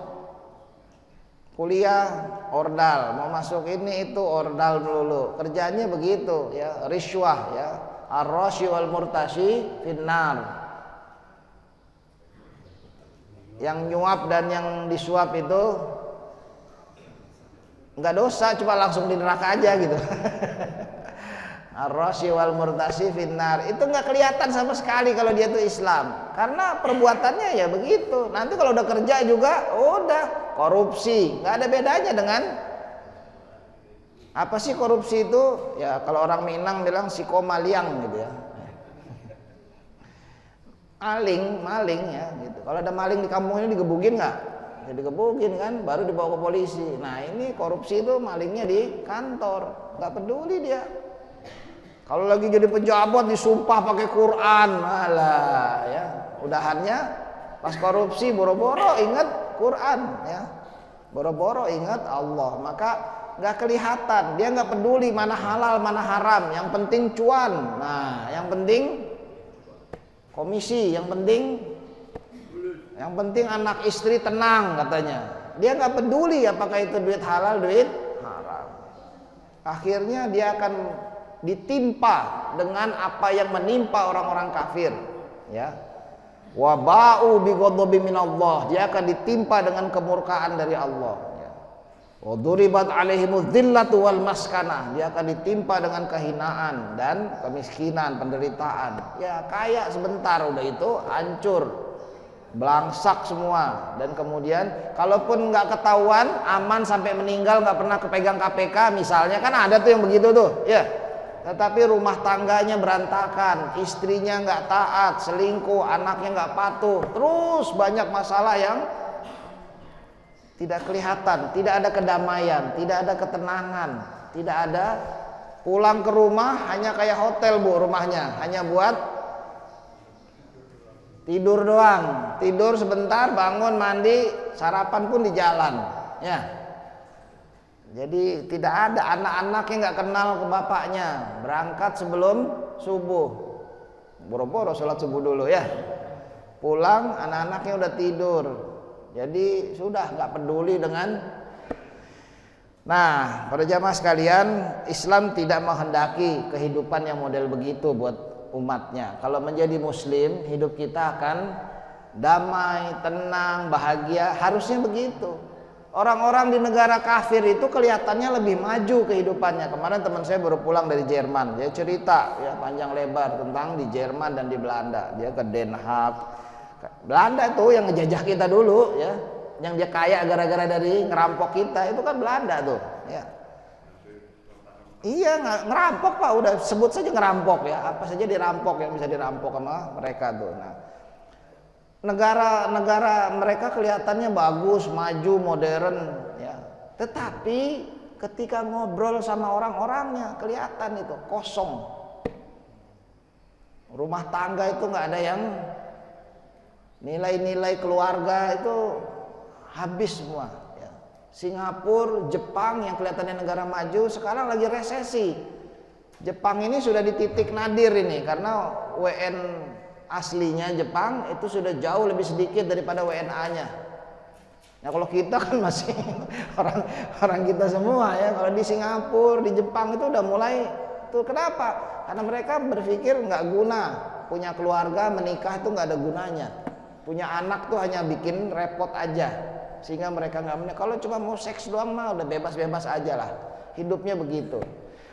kuliah ordal, mau masuk ini itu ordal melulu. Kerjanya begitu ya, riswah ya. Ar-rasyi wal murtashi finnar. Yang nyuap dan yang disuap itu nggak dosa, cuma langsung di neraka aja gitu. ar-rashi wal murtasi finnar. Itu nggak kelihatan sama sekali kalau dia itu Islam, karena perbuatannya ya begitu. Nanti kalau udah kerja juga udah korupsi, nggak ada bedanya dengan apa sih korupsi itu? Ya kalau orang Minang bilang psikomaliang gitu ya. Maling ya gitu. Kalau ada maling di kampung ini digebugin nggak? Ya digebugin kan, baru dibawa ke polisi. Nah ini korupsi itu malingnya di kantor, nggak peduli dia. Kalau lagi jadi pejabat disumpah pakai Quran, alah ya. Udahannya pas korupsi boro-boro ingat Quran ya, boro-boro ingat Allah, maka nggak kelihatan. Dia nggak peduli mana halal mana haram, yang penting cuan. Nah yang penting komisi, yang penting anak istri tenang katanya. Dia nggak peduli apakah itu duit halal duit haram. Akhirnya dia akan ditimpa dengan apa yang menimpa orang-orang kafir ya. Wa ba'u bi ghadabi minallah, dia akan ditimpa dengan kemurkaan dari Allah ya. Wa duribat alaihimuz zillatu wal maskanah, dia akan ditimpa dengan kehinaan dan kemiskinan, penderitaan. Ya kaya sebentar udah itu hancur, belangsak semua. Dan kemudian kalaupun nggak ketahuan aman sampai meninggal, nggak pernah kepegang KPK misalnya, kan ada tuh yang begitu tuh ya. Tetapi rumah tangganya berantakan, istrinya nggak taat, selingkuh, anaknya nggak patuh, terus banyak masalah yang tidak kelihatan, tidak ada kedamaian, tidak ada ketenangan, tidak ada. Pulang ke rumah hanya kayak hotel bu, rumahnya hanya buat tidur doang, tidur sebentar, bangun, mandi, sarapan pun di jalan ya. Jadi tidak ada, anak-anaknya nggak kenal ke bapaknya, berangkat sebelum subuh, boro-boro sholat subuh dulu ya, pulang anak-anaknya udah tidur. Jadi sudah nggak peduli dengan. Nah para jamaah sekalian, Islam tidak menghendaki kehidupan yang model begitu buat umatnya. Kalau menjadi muslim, hidup kita akan damai, tenang, bahagia, harusnya begitu. Orang-orang di negara kafir itu kelihatannya lebih maju kehidupannya. Kemarin teman saya baru pulang dari Jerman, dia cerita ya panjang lebar tentang di Jerman dan di Belanda. Dia ke Den Haag, Belanda tuh yang ngejajah kita dulu ya, yang dia kaya gara-gara dari ngerampok kita, itu kan Belanda tuh ya. Iya ngerampok pak, udah sebut saja ngerampok ya, apa saja dirampok yang bisa dirampok sama mereka tuh. Nah negara mereka kelihatannya bagus, maju, modern ya. Tetapi ketika ngobrol sama orang-orangnya kelihatan itu kosong. Rumah tangga itu nggak ada yang, nilai-nilai keluarga itu habis semua ya. Singapura, Jepang yang kelihatannya negara maju sekarang lagi resesi. Jepang ini sudah di titik nadir ini karena WN aslinya Jepang itu sudah jauh lebih sedikit daripada WNA-nya. Nah kalau kita kan masih orang kita semua ya. Kalau di Singapura, di Jepang itu udah mulai tuh. Kenapa? Karena mereka berpikir nggak guna, punya keluarga, menikah itu nggak ada gunanya, punya anak tuh hanya bikin repot aja, sehingga mereka nggak menikah. Kalau cuma mau seks doang mah udah bebas-bebas aja lah, hidupnya begitu.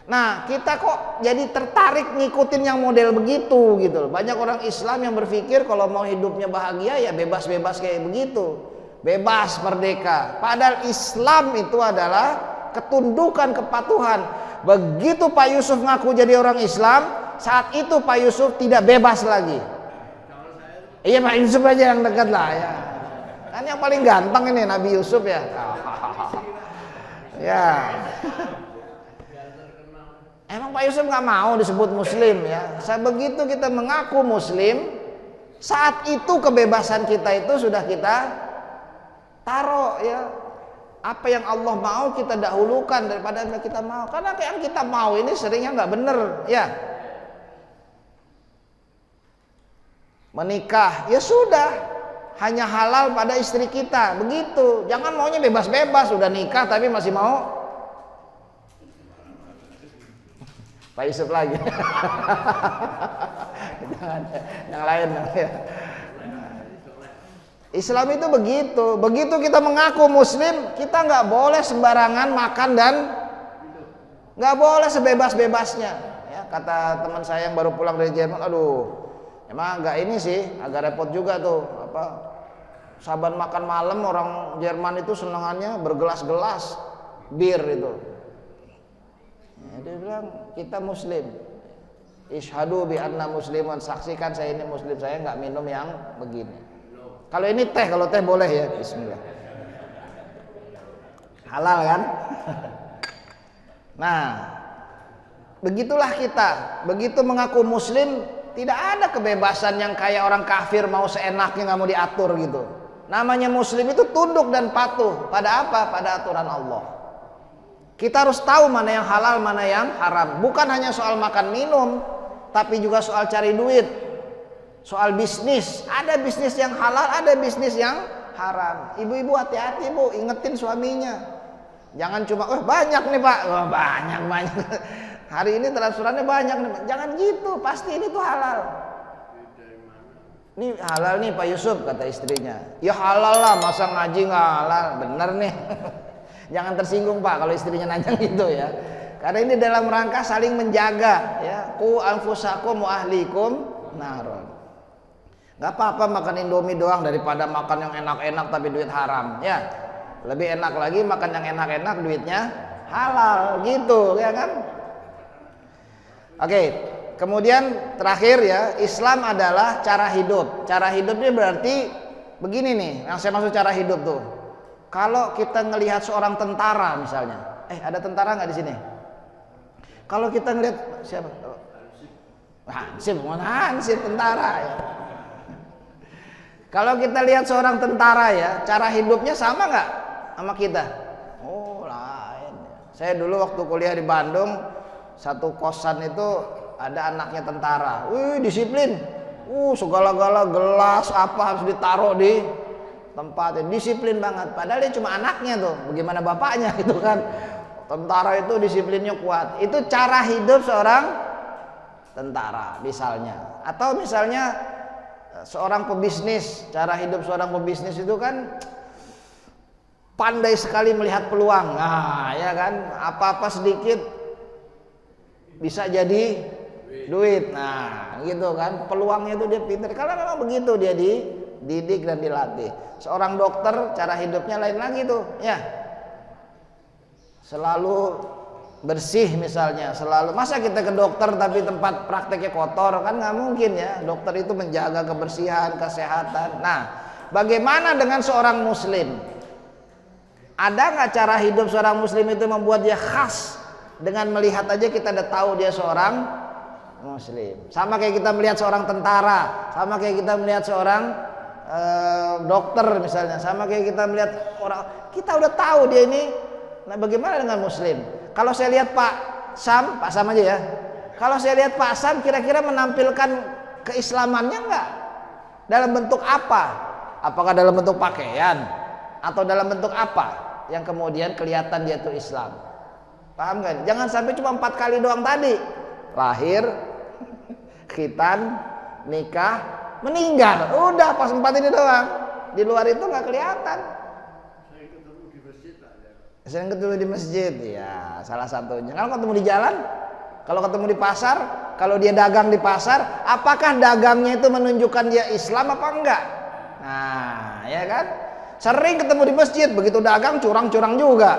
Nah kita kok jadi tertarik ngikutin yang model begitu gitu loh. Banyak orang Islam yang berpikir kalau mau hidupnya bahagia ya bebas-bebas kayak begitu, bebas merdeka. Padahal Islam itu adalah ketundukan, kepatuhan. Begitu Pak Yusuf ngaku jadi orang Islam, saat itu Pak Yusuf tidak bebas lagi. Iya Pak Yusuf aja yang dekat lah ya. Kan yang paling ganteng ini Nabi Yusuf ya. Ya. Emang Pak Yusuf nggak mau disebut muslim ya. Begitu kita mengaku muslim, saat itu kebebasan kita itu sudah kita taruh ya. Apa yang Allah mau kita dahulukan daripada yang kita mau. Karena yang kita mau ini seringnya nggak bener ya. Menikah ya sudah, hanya halal pada istri kita begitu. Jangan maunya bebas-bebas, udah nikah tapi masih mau Pak Yusuf lagi. Jangan yang lain ya. Islam itu begitu. Begitu kita mengaku muslim, kita nggak boleh sembarangan makan dan nggak boleh sebebas-bebasnya ya. Ya, kata teman saya yang baru pulang dari Jerman, aduh, emang agak ini sih, agak repot juga tuh. Saban makan malam orang Jerman itu senangannya bergelas-gelas bir itu. Ya, dia bilang kita Muslim. Ishhadu bi anna muslimun, saksikan saya ini Muslim, saya nggak minum yang begini. Kalau ini teh, kalau teh boleh ya, Bismillah. Halal kan? Nah, begitulah kita. Begitu mengaku Muslim, tidak ada kebebasan yang kayak orang kafir mau seenaknya nggak mau diatur gitu. Namanya Muslim itu tunduk dan patuh pada apa? Pada aturan Allah. Kita harus tahu mana yang halal, mana yang haram. Bukan hanya soal makan minum, tapi juga soal cari duit, soal bisnis. Ada bisnis yang halal, ada bisnis yang haram. Ibu-ibu hati-hati bu, ingetin suaminya. Jangan cuma, banyak nih pak, banyak. Hari ini transferannya banyak nih, jangan gitu. Pasti ini tuh halal. Ini halal nih Pak Yusuf, kata istrinya. Ya halal lah, masa ngaji nggak halal? Bener nih. Jangan tersinggung pak kalau istrinya nanya gitu ya. Karena ini dalam rangka saling menjaga ya. Qu anfusakum wa ahlikum naron. Gak apa-apa makan Indomie doang daripada makan yang enak-enak tapi duit haram ya. Lebih enak lagi makan yang enak-enak duitnya halal gitu ya kan. Oke, kemudian terakhir ya, Islam adalah cara hidup. Cara hidupnya berarti begini nih, yang saya maksud cara hidup tuh. Kalau kita ngelihat seorang tentara misalnya, ada tentara nggak di sini? Kalau kita ngelihat siapa? Hansip tentara ya. Kalau kita lihat seorang tentara ya, cara hidupnya sama nggak sama kita? Oh lain. Saya dulu waktu kuliah di Bandung, satu kosan itu ada anaknya tentara. Wih disiplin. Segala-gala gelas apa harus ditaruh di tempatnya. Disiplin banget. Padahal dia cuma anaknya tuh. Bagaimana bapaknya gitu kan. Tentara itu disiplinnya kuat. Itu cara hidup seorang tentara misalnya. Atau misalnya seorang pebisnis. Cara hidup seorang pebisnis itu kan pandai sekali melihat peluang. Nah ya kan, apa-apa sedikit bisa jadi duit. Nah gitu kan, peluangnya itu dia pintar. Karena memang begitu dia dididik dan dilatih. Seorang dokter cara hidupnya lain lagi tuh ya. Selalu bersih misalnya, selalu. Masa kita ke dokter tapi tempat prakteknya kotor, kan nggak mungkin ya. Dokter itu menjaga kebersihan, kesehatan. Nah bagaimana dengan seorang muslim? Ada nggak cara hidup seorang muslim itu membuat dia khas? Dengan melihat aja kita udah tahu dia seorang muslim. Sama kayak kita melihat seorang tentara, sama kayak kita melihat seorang dokter misalnya, sama kayak kita melihat orang, kita udah tahu dia ini. Nah bagaimana dengan muslim? Kalau saya lihat Pak Sam aja ya. Kalau saya lihat Pak Sam kira-kira menampilkan keislamannya enggak? Dalam bentuk apa? Apakah dalam bentuk pakaian? Atau dalam bentuk apa? Yang kemudian kelihatan dia itu Islam. Paham kan? Jangan sampai cuma 4 kali doang tadi. Lahir, khitan, nikah, meninggal. Udah pas 4 ini doang. Di luar itu nggak kelihatan. Sering ketemu di masjid, ya salah satunya. Kalau ketemu di jalan, kalau ketemu di pasar, kalau dia dagang di pasar, apakah dagangnya itu menunjukkan dia Islam apa enggak? Nah, ya kan? Sering ketemu di masjid, begitu dagang curang-curang juga.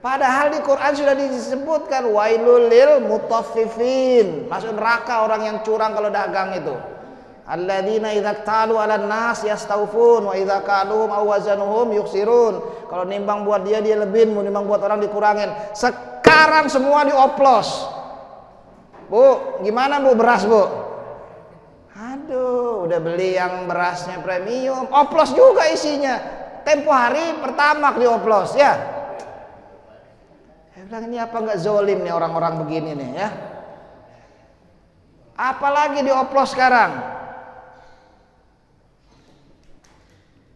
Padahal di Quran sudah disebutkan wailul lil mutaffifin, masuk neraka orang yang curang kalau dagang itu. Alladzina idza talu 'alan nas yastawfun wa idza kaluhum aw wazanuhum yuksirun. Kalau nimbang buat dia lebihin, mau nimbang buat orang dikurangin. Sekarang semua dioplos. Bu, gimana Bu beras, Bu? Aduh, udah beli yang berasnya premium, oplos juga isinya. Tempo hari pertama dioplos ya. Saya bilang ini apa enggak zolim nih orang-orang begini nih ya. Apalagi dioplos sekarang.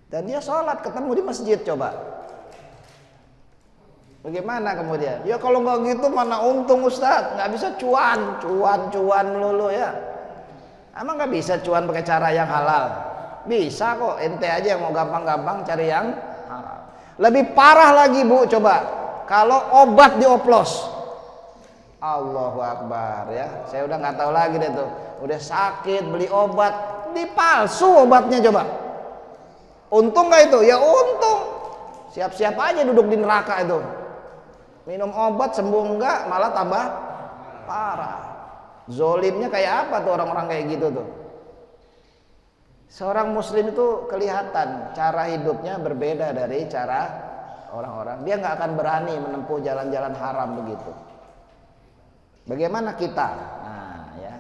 Dan dia sholat ketemu di masjid, coba. Bagaimana kemudian? Ya kalau nggak gitu mana untung Ustaz, nggak bisa cuan melulu ya. Emang nggak bisa cuan pakai cara yang halal? Bisa kok, ente aja yang mau gampang-gampang cari yang halal. Lebih parah lagi Bu, coba. Kalau obat dioplos. Allahu Akbar ya. Saya udah nggak tahu lagi deh tuh. Udah sakit beli obat, dipalsu obatnya coba. Untung nggak itu? Ya untung. Siap-siap aja duduk di neraka itu. Minum obat sembuh enggak, malah tambah parah. Zolimnya kayak apa tuh orang-orang kayak gitu tuh? Seorang muslim itu kelihatan cara hidupnya berbeda dari cara orang-orang. Dia nggak akan berani menempuh jalan-jalan haram begitu. Bagaimana kita? Nah, ya.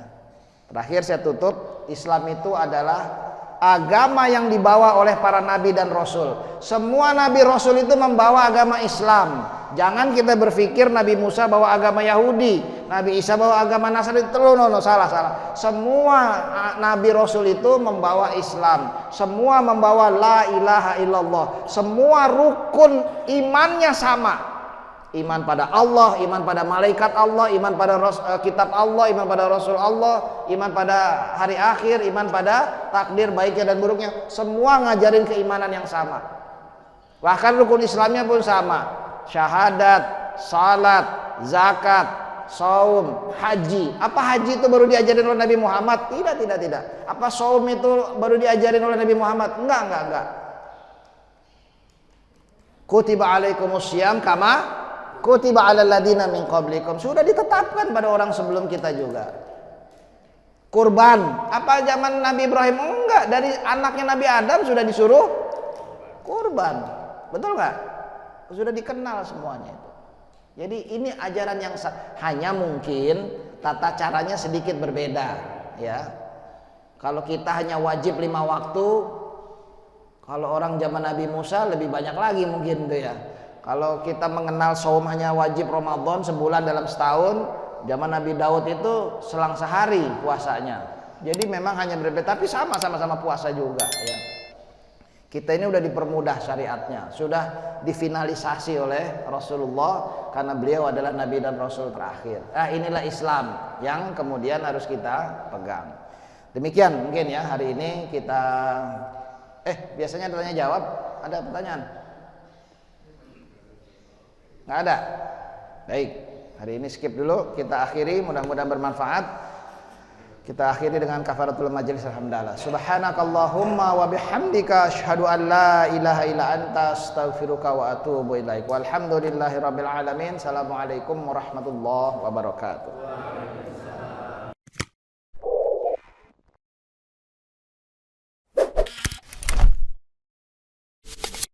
Terakhir saya tutup, Islam itu adalah agama yang dibawa oleh para nabi dan rasul. Semua nabi rasul itu membawa agama Islam. Jangan kita berpikir Nabi Musa bawa agama Yahudi, Nabi Isa bawa agama Nasrani. Salah. Semua nabi rasul itu membawa Islam. Semua membawa la ilaha illallah. Semua rukun imannya sama. Iman pada Allah, iman pada malaikat Allah, iman pada kitab Allah, iman pada Rasul Allah, iman pada hari akhir, iman pada takdir baiknya dan buruknya. Semua ngajarin keimanan yang sama. Bahkan rukun Islamnya pun sama. Syahadat, salat, zakat, saum, haji. Apa haji itu baru diajarin oleh Nabi Muhammad? Tidak. Apa saum itu baru diajarin oleh Nabi Muhammad? Enggak. Kutiba alaikumussyam kama kutiba alal ladina min qablikum. Sudah ditetapkan pada orang sebelum kita juga. Kurban, apa zaman Nabi Ibrahim? Enggak, dari anaknya Nabi Adam sudah disuruh kurban. Betul enggak? Sudah dikenal semuanya itu. Jadi ini ajaran yang hanya mungkin tata caranya sedikit berbeda, ya. Kalau kita hanya wajib 5 waktu, kalau orang zaman Nabi Musa lebih banyak lagi mungkin tuh ya. Kalau kita mengenal saum hanya wajib Ramadan sebulan dalam setahun, zaman Nabi Daud itu selang sehari puasanya. Jadi memang hanya berbeda, tapi sama-sama puasa juga ya. Kita ini sudah dipermudah syariatnya, sudah difinalisasi oleh Rasulullah karena beliau adalah Nabi dan Rasul terakhir. Inilah Islam yang kemudian harus kita pegang. Demikian mungkin ya hari ini kita. Biasanya tanya jawab, ada pertanyaan? Nggak ada. Baik, hari ini skip dulu, kita akhiri, mudah-mudahan bermanfaat. Kita akhiri dengan kafaratul majelis. Alhamdulillah. Subhanakallahumma wa bihamdika asyhadu an la ilaha illa anta astaghfiruka wa atubu ilaik. Walhamdulillahirabbil alamin. Assalamualaikum warahmatullahi wabarakatuh.